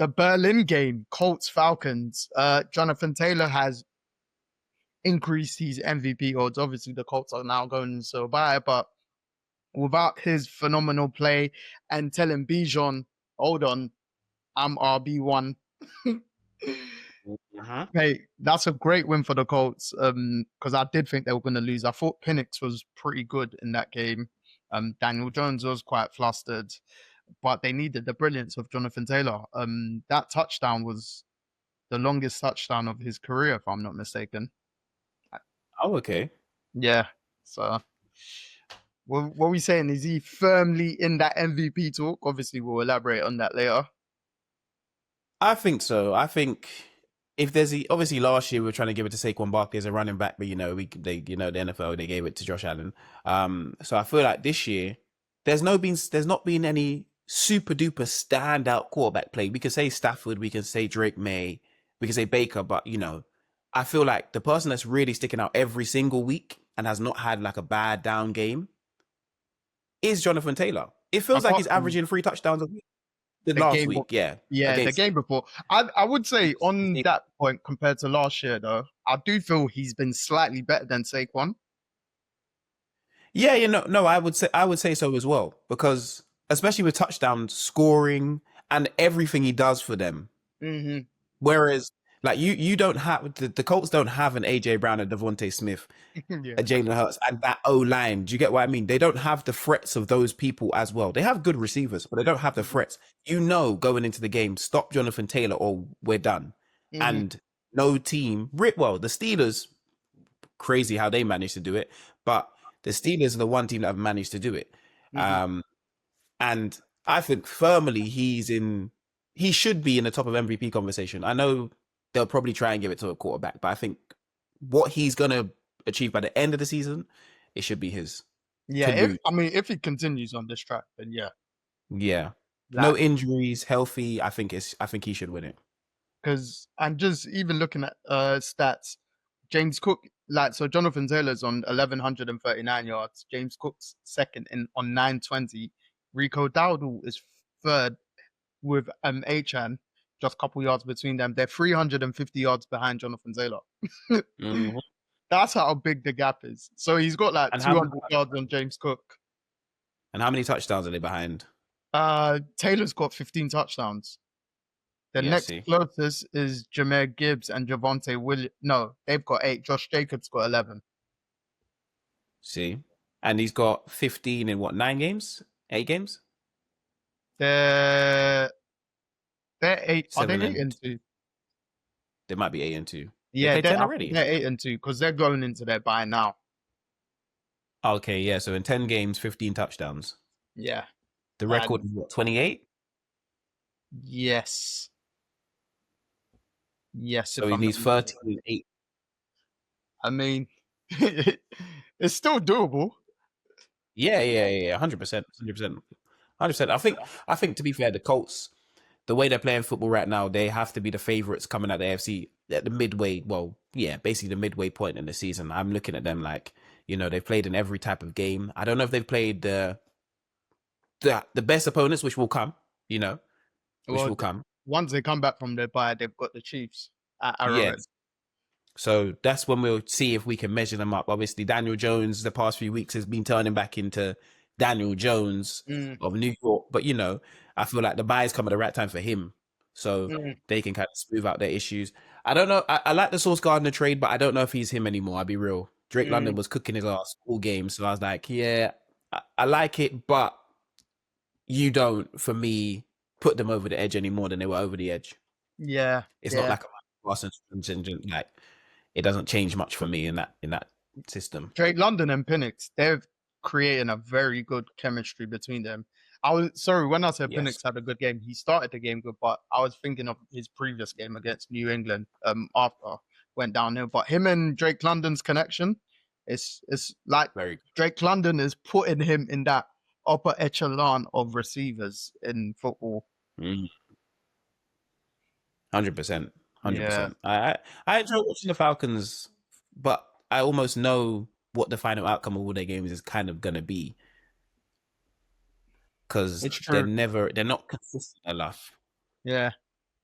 the Berlin game, Colts Falcons. Jonathan Taylor has increased his MVP odds. Obviously, the Colts are now going so bad, but without his phenomenal play and telling Bijan, hold on, I'm RB1. Uh-huh. Hey, that's a great win for the Colts. Because I did think they were going to lose. I thought Penix was pretty good in that game. Daniel Jones was quite flustered, but they needed the brilliance of Jonathan Taylor. That touchdown was the longest touchdown of his career, if I'm not mistaken. Oh, okay. Yeah. So, what are we saying? Is he firmly in that MVP talk? Obviously, we'll elaborate on that later. I think so. I think if there's obviously last year we were trying to give it to Saquon Barkley as a running back, but the NFL they gave it to Josh Allen. So I feel like this year there's not been any super duper standout quarterback play. We could say Stafford, we can say Drake May, we can say Baker, but I feel like the person that's really sticking out every single week and has not had like a bad down game is Jonathan Taylor. It feels like Apart he's from averaging 3 touchdowns a week. The the last game, week, yeah, yeah, the against. game before. I would say on that point compared to last year, though, I do feel he's been slightly better than Saquon. Yeah, no, I would say so as well, because especially with touchdown scoring and everything he does for them. Mm-hmm. Whereas, like you don't have the Colts don't have an AJ Brown, a Devontae Smith, Yeah. a Jalen Hurts, and that O line. Do you get what I mean? They don't have the threats of those people as well. They have good receivers, but they don't have the threats. Going into the game, stop Jonathan Taylor or we're done. Mm-hmm. And no team, well, the Steelers, crazy how they managed to do it, but the Steelers are the one team that have managed to do it. Mm-hmm. And I think firmly he should be in the top of MVP conversation. I know they'll probably try and give it to a quarterback, but I think what he's gonna achieve by the end of the season, it should be his. Yeah, To lose. if he continues on this track, then yeah, Yeah. No like injuries, healthy. I think he should win it. because and just even looking at stats, James Cook, so Jonathan Taylor's on 1,139 yards. James Cook's second on 920. Rico Dowdle is third with Achan, just a couple yards between them. They're 350 yards behind Jonathan Taylor. Mhm. That's how big the gap is. So he's got like And 200 yards on James Cook. how many touchdowns are they behind? Taylor's got 15 touchdowns. The Yeah, next see. closest is Jameer Gibbs and Javonte Williams. No, they've got 8. Josh Jacobs got 11. See. And he's got 15 in what, 9 games? 8 games? They're 8. Are they 7 8 and and 2? they might be 8 and 2. They Yeah, played they're 10 already. 8 and 2 because they're going into their bye now. Okay, yeah. So in 10 games, 15 touchdowns. Yeah. The record is what, 28? Yes. Yes. So he needs 13 and 8. I mean, it's still doable. Yeah. 100%. 100%. 100%. I think to be fair, the Colts, the way they're playing football right now, they have to be the favorites coming out the AFC at the midway. Well, yeah, basically the midway point in the season. I'm looking at them like, they've played in every type of game. I don't know if they've played the best opponents, which will come, which will come. Once they come back from their bye, they've got the Chiefs at Arrowhead. Yes. So that's when we'll see if we can measure them up. Obviously, Daniel Jones, the past few weeks, has been turning back into Daniel Jones of New York. But, I feel like the buys come at the right time for him. So they can kind of smooth out their issues. I don't know. I like the Sauce Gardner trade, but I don't know if he's him anymore. I'll be real. Drake London was cooking his ass all game. So I was like, yeah, I like it, but you don't, for me, put them over the edge any more than they were over the edge. Yeah. It's not like a Parsons contingent. Like, it doesn't change much for me in that system. Drake London and Penix, they're creating a very good chemistry between them. When I said Penix had a good game, he started the game good, but I was thinking of his previous game against New England after went downhill. But him and Drake London's connection, it's like Very good. Drake London is putting him in that upper echelon of receivers in football. 100%. 100%. I enjoy watching the Falcons, but I almost know what the final outcome of all their games is kind of gonna be, because they're not consistent enough. Yeah,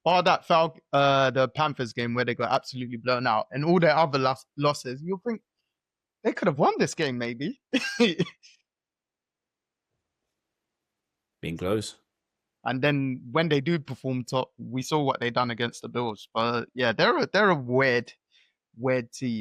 bar that the Panthers game where they got absolutely blown out, and all their other losses, you'll think they could have won this game, maybe. Being close. And then when they do perform top, we saw what they done against the Bills. But yeah, they're a weird team.